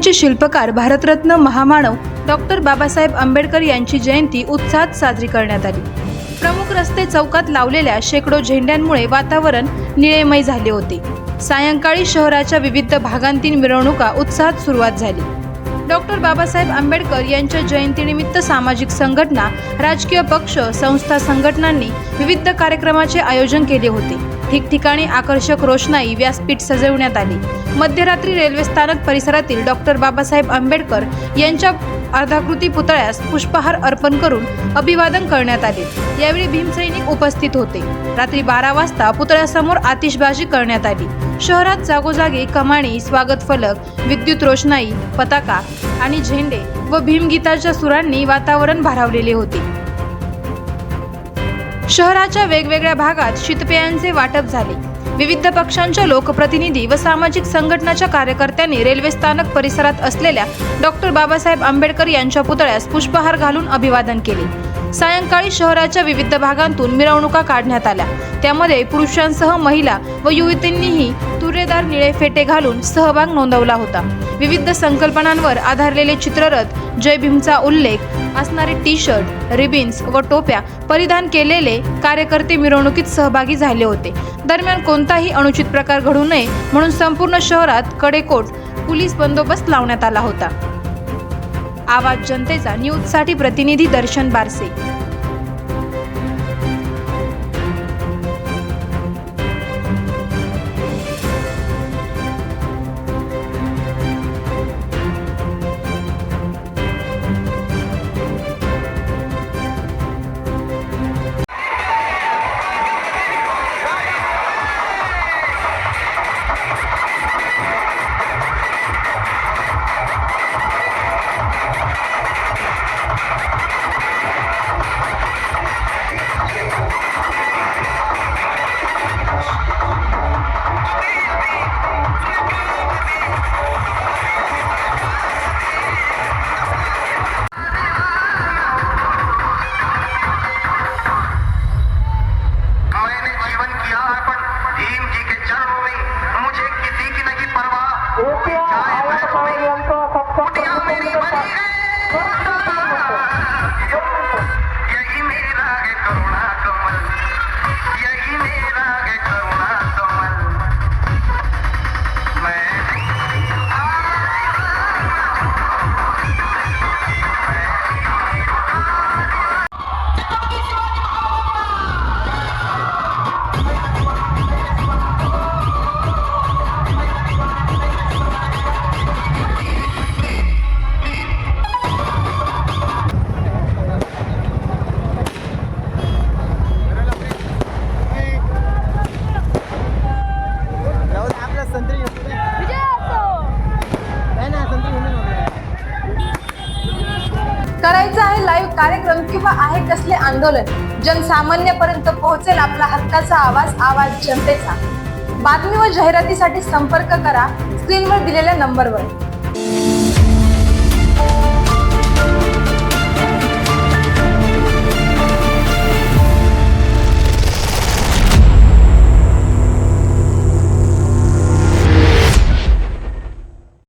पुण्याचे शिल्पकार भारतरत्न महामानव डॉक्टर बाबासाहेब आंबेडकर यांची जयंती उत्साहात साजरी करण्यात आली। प्रमुख रस्ते चौकात लावलेल्या शेकडो झेंड्यांमुळे वातावरण निळेमय झाले होते। सायंकाळी शहराच्या विविध भागांतील मिरवणुका उत्साहात सुरुवात झाली। डॉक्टर बाबासाहेब आंबेडकर यांच्या जयंतीनिमित्त सामाजिक संघटना, राजकीय पक्ष, संस्था, संघटनांनी विविध कार्यक्रमाचे आयोजन केले होते। ठिकठिकाणी आकर्षक रोषणाई व्यासपीठ सजवण्यात आली। मध्यरात्री रेल्वे स्थानक परिसरातील डॉक्टर बाबासाहेब आंबेडकर यांच्या अर्धाकृती पुतळ्यास पुष्पहार अर्पण करून अभिवादन करण्यात आले। यावेळी भीमसैनिक उपस्थित होते। रात्री 12 वाजता पुतळ्यासमोर आतिषबाजी करण्यात आली। शहरात जागोजागी कमानी, स्वागत फलक, विद्युत रोषणाई, पताका आणि झेंडे व भीमगीताच्या सुरांनी वातावरण भारावलेले होते। शहराच्या वेगवेगळ्या भागात शीतपेयांचे वाटप झाले। विविध पक्षांच्या लोकप्रतिनिधी व सामाजिक संघटनांच्या कार्यकर्त्यांनी रेल्वे स्थानक परिसरात असलेल्या डॉक्टर बाबासाहेब आंबेडकर यांच्या पुतळ्यास पुष्पहार घालून अभिवादन केले। सायंकाळी शहराच्या विविध भागांतून मिरवणुका काढण्यात आल्या। त्यामध्ये पुरुषांसह महिला व युवतींनीही तुरेदार निळे फेटे घालून सहभाग नोंदवला होता। विविध संकल्पनांवर आधारलेले चित्ररथ, जय भीमचा उल्लेख असणारे टी-शर्ट, रिबिन्स व टोप्या परिधान केलेले कार्यकर्ते मिरवणुकीत सहभागी झाले होते। दरम्यान कोणताही अनुचित प्रकार घडू नये म्हणून संपूर्ण शहरात कडेकोट पोलीस बंदोबस्त लावण्यात आला होता। आवाज जनतेचा न्यूजसाठी प्रतिनिधी दर्शन बारसे। करायचा आहे लाईव्ह कार्यक्रम किंवा आहे कसले आंदोलन, जनसामान्यापर्यंत पोहोचेल आपला हक्काचा आवाज, आवाज जनतेचा। बातमी व जाहिरातीसाठी संपर्क करा स्क्रीनवर दिलेल्या नंबरवर।